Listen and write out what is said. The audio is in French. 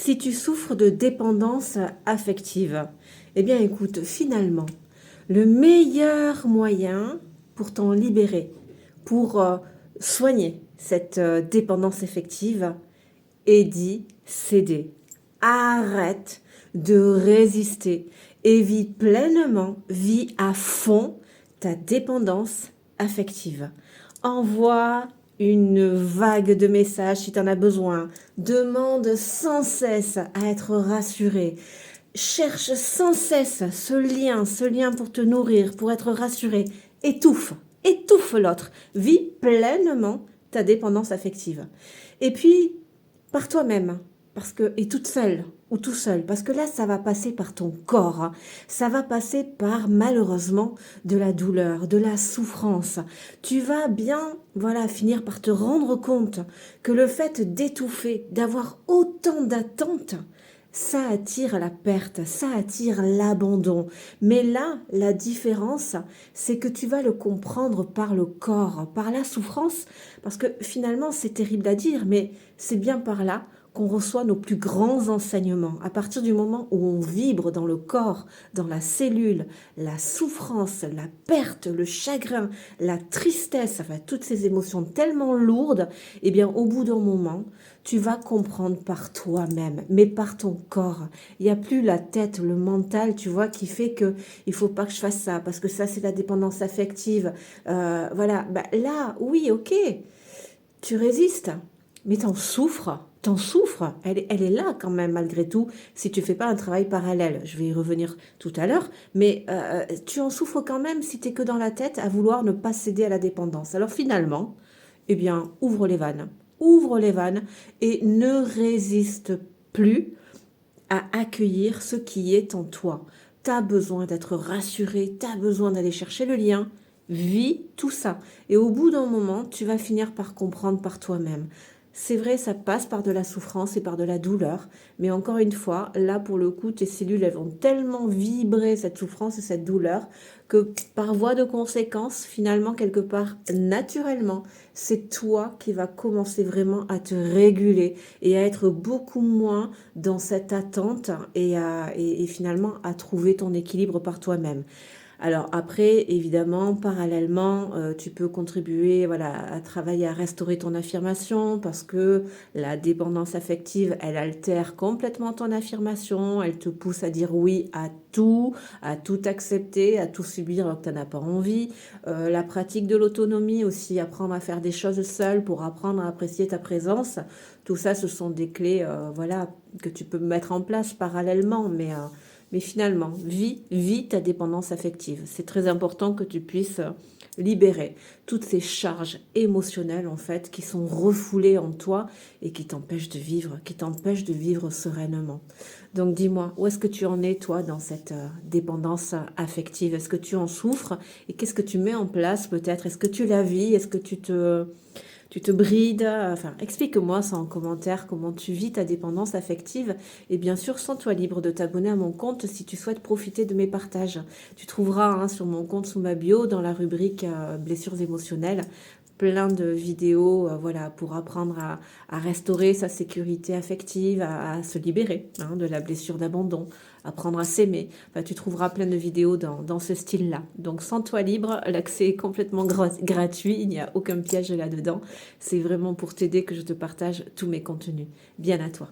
Si tu souffres de dépendance affective, eh bien écoute, finalement, le meilleur moyen pour t'en libérer, pour soigner cette dépendance affective, est d'y céder. Arrête de résister et vis pleinement, vis à fond ta dépendance affective. Envoie une vague de messages si tu en as besoin. Demande sans cesse à être rassuré. Cherche sans cesse ce lien pour te nourrir, pour être rassuré. Étouffe l'autre. Vis pleinement ta dépendance affective. Et puis, par toi-même, parce que, et toute seule, ou tout seul, parce que là, ça va passer par ton corps, hein. Ça va passer par, malheureusement, de la douleur, de la souffrance. Tu vas bien, voilà, finir par te rendre compte que le fait d'étouffer, d'avoir autant d'attentes, ça attire la perte, ça attire l'abandon. Mais là, la différence, c'est que tu vas le comprendre par le corps, par la souffrance, parce que finalement, c'est terrible à dire, mais c'est bien par là qu'on reçoit nos plus grands enseignements. À partir du moment où on vibre dans le corps, dans la cellule, la souffrance, la perte, le chagrin, la tristesse, enfin toutes ces émotions tellement lourdes, eh bien au bout d'un moment, tu vas comprendre par toi-même, mais par ton corps. Il n'y a plus la tête, le mental, tu vois, qui fait que il faut pas que je fasse ça, parce que ça c'est la dépendance affective. Voilà, bah, là, oui, ok, tu résistes, mais t'en souffres, elle est là quand même malgré tout, si tu fais pas un travail parallèle. Je vais y revenir tout à l'heure, mais tu en souffres quand même si tu es que dans la tête à vouloir ne pas céder à la dépendance. Alors finalement, eh bien, ouvre les vannes et ne résiste plus à accueillir ce qui est en toi. Tu as besoin d'être rassuré, tu as besoin d'aller chercher le lien. Vis tout ça. Et au bout d'un moment, tu vas finir par comprendre par toi-même. C'est vrai, ça passe par de la souffrance et par de la douleur, mais encore une fois, là pour le coup, tes cellules elles vont tellement vibrer cette souffrance et cette douleur que par voie de conséquence, finalement, quelque part, naturellement, c'est toi qui vas commencer vraiment à te réguler et à être beaucoup moins dans cette attente et finalement à trouver ton équilibre par toi-même. Alors après, évidemment, parallèlement, tu peux contribuer, voilà, à travailler à restaurer ton affirmation parce que la dépendance affective, elle altère complètement ton affirmation, elle te pousse à dire oui à tout accepter, à tout subir alors que tu n'en as pas envie. La pratique de l'autonomie aussi, apprendre à faire des choses seule pour apprendre à apprécier ta présence. Tout ça, ce sont des clés, voilà, que tu peux mettre en place parallèlement, mais finalement, vis ta dépendance affective. C'est très important que tu puisses libérer toutes ces charges émotionnelles en fait qui sont refoulées en toi et qui t'empêchent de vivre sereinement. Donc dis-moi, où est-ce que tu en es toi dans cette dépendance affective? Est-ce que tu en souffres et qu'est-ce que tu mets en place peut-être? Est-ce que tu la vis? Est-ce que tu te brides? Enfin, explique-moi ça en commentaire, comment tu vis ta dépendance affective. Et bien sûr, sens-toi libre de t'abonner à mon compte si tu souhaites profiter de mes partages. Tu trouveras hein, sur mon compte sous ma bio, dans la rubrique blessures émotionnelles, plein de vidéos voilà, pour apprendre à restaurer sa sécurité affective, à se libérer hein, de la blessure d'abandon, apprendre à s'aimer. Enfin, tu trouveras plein de vidéos dans ce style-là. Donc, sens-toi libre, l'accès est complètement gratuit, il n'y a aucun piège là-dedans. C'est vraiment pour t'aider que je te partage tous mes contenus. Bien à toi.